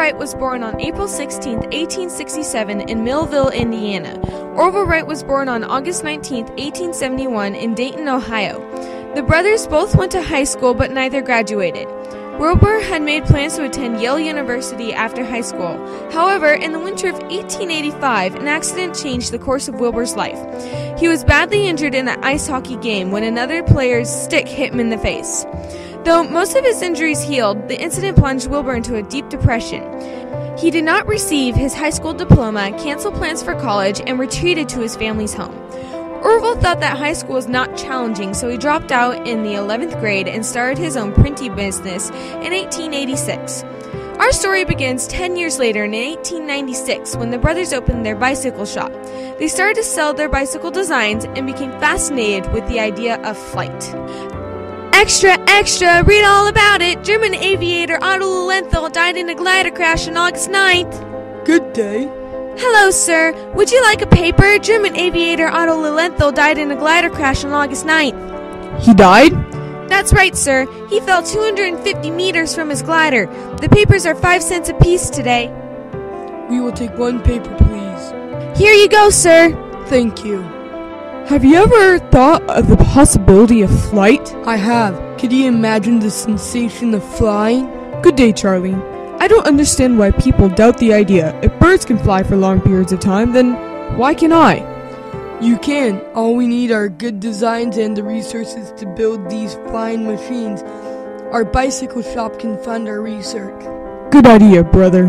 Wright was born on April 16, 1867 in Millville, Indiana. Orville Wright was born on August 19, 1871 in Dayton, Ohio. The brothers both went to high school, but neither graduated. Wilbur had made plans to attend Yale University after high school. However, in the winter of 1885, an accident changed the course of Wilbur's life. He was badly injured in an ice hockey game when another player's stick hit him in the face. Though most of his injuries healed, the incident plunged Wilbur into a deep depression. He did not receive his high school diploma, canceled plans for college, and retreated to his family's home. Orville thought that high school was not challenging, so he dropped out in the 11th grade and started his own printing business in 1886. Our story begins 10 years later in 1896 when the brothers opened their bicycle shop. They started to sell their bicycle designs and became fascinated with the idea of flight. Extra, extra, read all about it. German aviator Otto Lilienthal died in a glider crash on August 9th. Good day. Hello, sir. Would you like a paper? German aviator Otto Lilienthal died in a glider crash on August 9th. He died? That's right, sir. He fell 250 meters from his glider. The papers are 5 cents apiece today. We will take one paper, please. Here you go, sir. Thank you. Have you ever thought of the possibility of flight? I have. Could you imagine the sensation of flying? Good day, Charlie. I don't understand why people doubt the idea. If birds can fly for long periods of time, then why can I? You can. All we need are good designs and the resources to build these flying machines. Our bicycle shop can fund our research. Good idea, brother.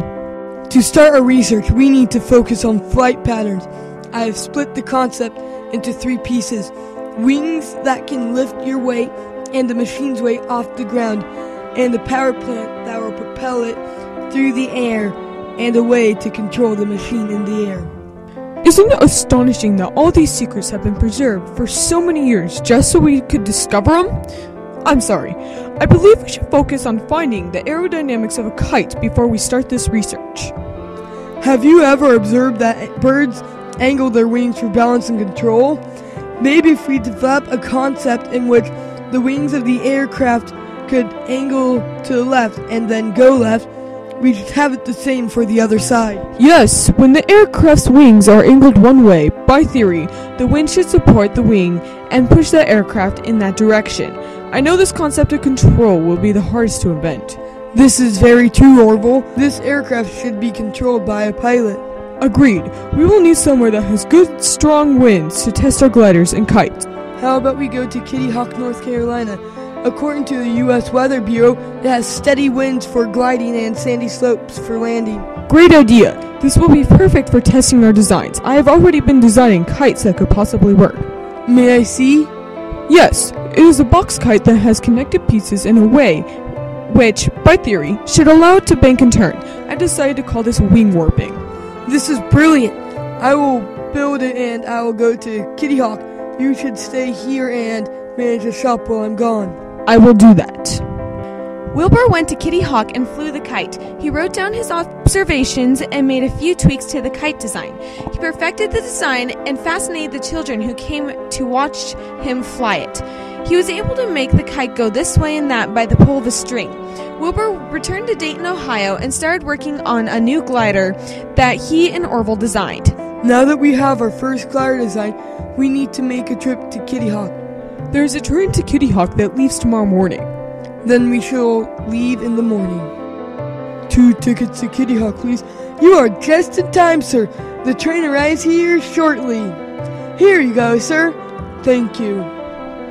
To start our research, we need to focus on flight patterns. I have split the concept into 3 pieces: wings that can lift your weight and the machine's weight off the ground, and a power plant that will propel it through the air, and a way to control the machine in the air. Isn't it astonishing that all these secrets have been preserved for so many years just so we could discover them? I'm sorry. I believe we should focus on finding the aerodynamics of a kite before we start this research. Have you ever observed that birds angle their wings for balance and control? Maybe if we develop a concept in which the wings of the aircraft could angle to the left and then go left, we should have it the same for the other side. Yes, when the aircraft's wings are angled one way, by theory, the wind should support the wing and push the aircraft in that direction. I know this concept of control will be the hardest to invent. This is very true, Orville. This aircraft should be controlled by a pilot. Agreed. We will need somewhere that has good, strong winds to test our gliders and kites. How about we go to Kitty Hawk, North Carolina? According to the U.S. Weather Bureau, it has steady winds for gliding and sandy slopes for landing. Great idea! This will be perfect for testing our designs. I have already been designing kites that could possibly work. May I see? Yes, it is a box kite that has connected pieces in a way which, by theory, should allow it to bank and turn. I decided to call this wing warping. This is brilliant! I will build it and I will go to Kitty Hawk. You should stay here and manage the shop while I'm gone. I will do that. Wilbur went to Kitty Hawk and flew the kite. He wrote down his observations and made a few tweaks to the kite design. He perfected the design and fascinated the children who came to watch him fly it. He was able to make the kite go this way and that by the pull of a string. Wilbur returned to Dayton, Ohio and started working on a new glider that he and Orville designed. Now that we have our first glider design, we need to make a trip to Kitty Hawk. There is a train to Kitty Hawk that leaves tomorrow morning. Then we shall leave in the morning. 2 tickets to Kitty Hawk, please. You are just in time, sir. The train arrives here shortly. Here you go, sir. Thank you.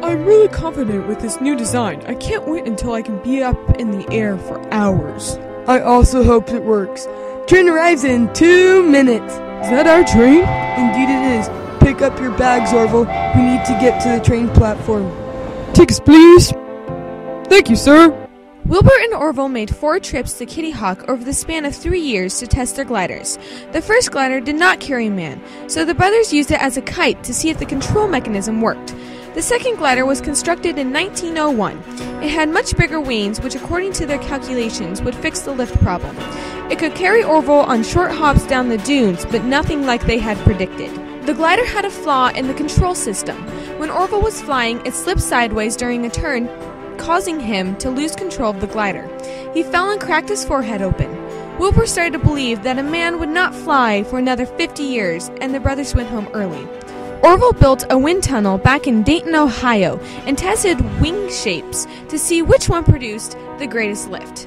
I'm really confident with this new design. I can't wait until I can be up in the air for hours. I also hope it works. Train arrives in 2 minutes. Is that our train? Indeed it is. Pick up your bags, Orville. We need to get to the train platform. Tickets, please. Thank you, sir. Wilbur and Orville made 4 trips to Kitty Hawk over the span of 3 years to test their gliders. The first glider did not carry a man, so the brothers used it as a kite to see if the control mechanism worked. The second glider was constructed in 1901. It had much bigger wings, which according to their calculations would fix the lift problem. It could carry Orville on short hops down the dunes, but nothing like they had predicted. The glider had a flaw in the control system. When Orville was flying, it slipped sideways during a turn, causing him to lose control of the glider. He fell and cracked his forehead open. Wilbur started to believe that a man would not fly for another 50 years, and the brothers went home early. Orville built a wind tunnel back in Dayton, Ohio, and tested wing shapes to see which one produced the greatest lift.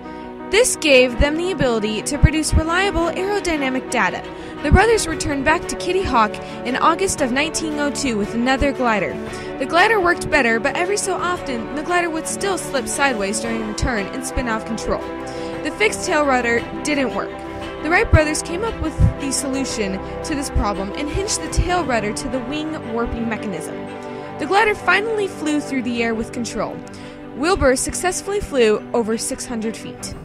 This gave them the ability to produce reliable aerodynamic data. The brothers returned back to Kitty Hawk in August of 1902 with another glider. The glider worked better, but every so often, the glider would still slip sideways during a turn and spin off control. The fixed tail rudder didn't work. The Wright brothers came up with the solution to this problem and hinged the tail rudder to the wing warping mechanism. The glider finally flew through the air with control. Wilbur successfully flew over 600 feet.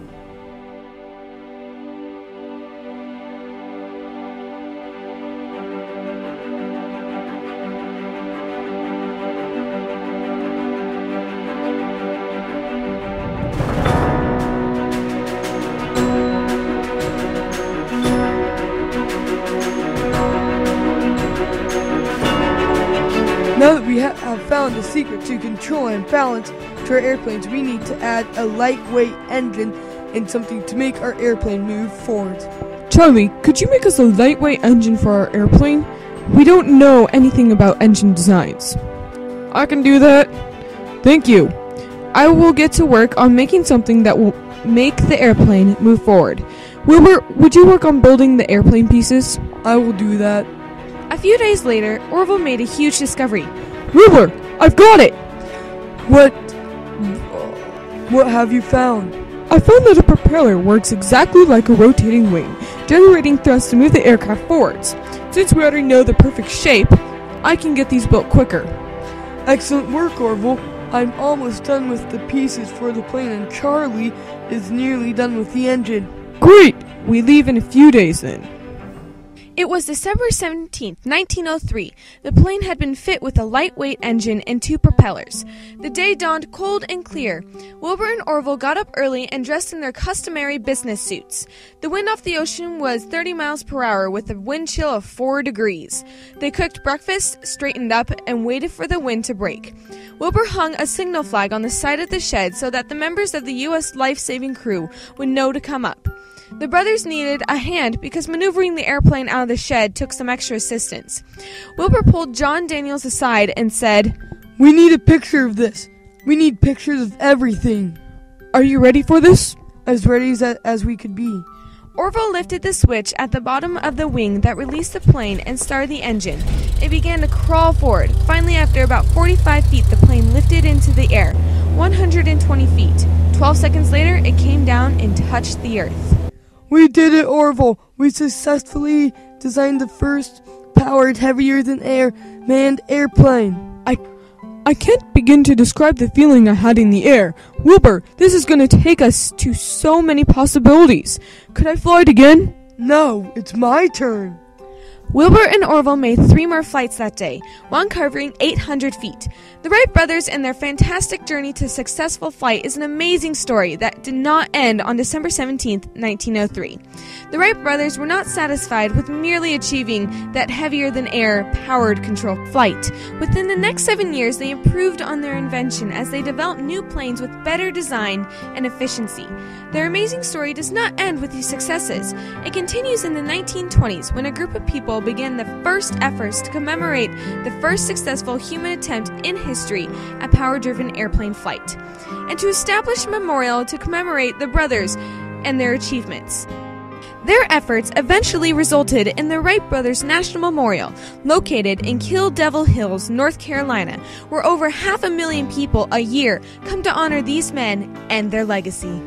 Now that we have found the secret to control and balance to our airplanes, we need to add a lightweight engine and something to make our airplane move forward. Charlie, could you make us a lightweight engine for our airplane? We don't know anything about engine designs. I can do that. Thank you. I will get to work on making something that will make the airplane move forward. Wilbur, would you work on building the airplane pieces? I will do that. A few days later, Orville made a huge discovery. Wilbur, I've got it! What have you found? I found that a propeller works exactly like a rotating wing, generating thrust to move the aircraft forwards. Since we already know the perfect shape, I can get these built quicker. Excellent work, Orville. I'm almost done with the pieces for the plane, and Charlie is nearly done with the engine. Great! We leave in a few days then. It was December 17, 1903. The plane had been fit with a lightweight engine and 2 propellers. The day dawned cold and clear. Wilbur and Orville got up early and dressed in their customary business suits. The wind off the ocean was 30 miles per hour with a wind chill of 4 degrees. They cooked breakfast, straightened up, and waited for the wind to break. Wilbur hung a signal flag on the side of the shed so that the members of the U.S. life-saving crew would know to come up. The brothers needed a hand because maneuvering the airplane out of the shed took some extra assistance. Wilbur pulled John Daniels aside and said, "We need a picture of this. We need pictures of everything." Are you ready for this? As ready as we could be. Orville lifted the switch at the bottom of the wing that released the plane and started the engine. It began to crawl forward. Finally, after about 45 feet, the plane lifted into the air, 120 feet. 12 seconds later, it came down and touched the earth. We did it, Orville. We successfully designed the first powered heavier-than-air manned airplane. I can't begin to describe the feeling I had in the air. Wilbur, this is going to take us to so many possibilities. Could I fly it again? No, it's my turn. Wilbur and Orville made 3 more flights that day, one covering 800 feet. The Wright brothers and their fantastic journey to successful flight is an amazing story that did not end on December 17, 1903. The Wright brothers were not satisfied with merely achieving that heavier-than-air powered control flight. Within the next 7 years, they improved on their invention as they developed new planes with better design and efficiency. Their amazing story does not end with these successes. It continues in the 1920s when a group of people began the first efforts to commemorate the first successful human attempt in history at power-driven airplane flight, and to establish a memorial to commemorate the brothers and their achievements. Their efforts eventually resulted in the Wright Brothers National Memorial, located in Kill Devil Hills, North Carolina, where over 500,000 people a year come to honor these men and their legacy.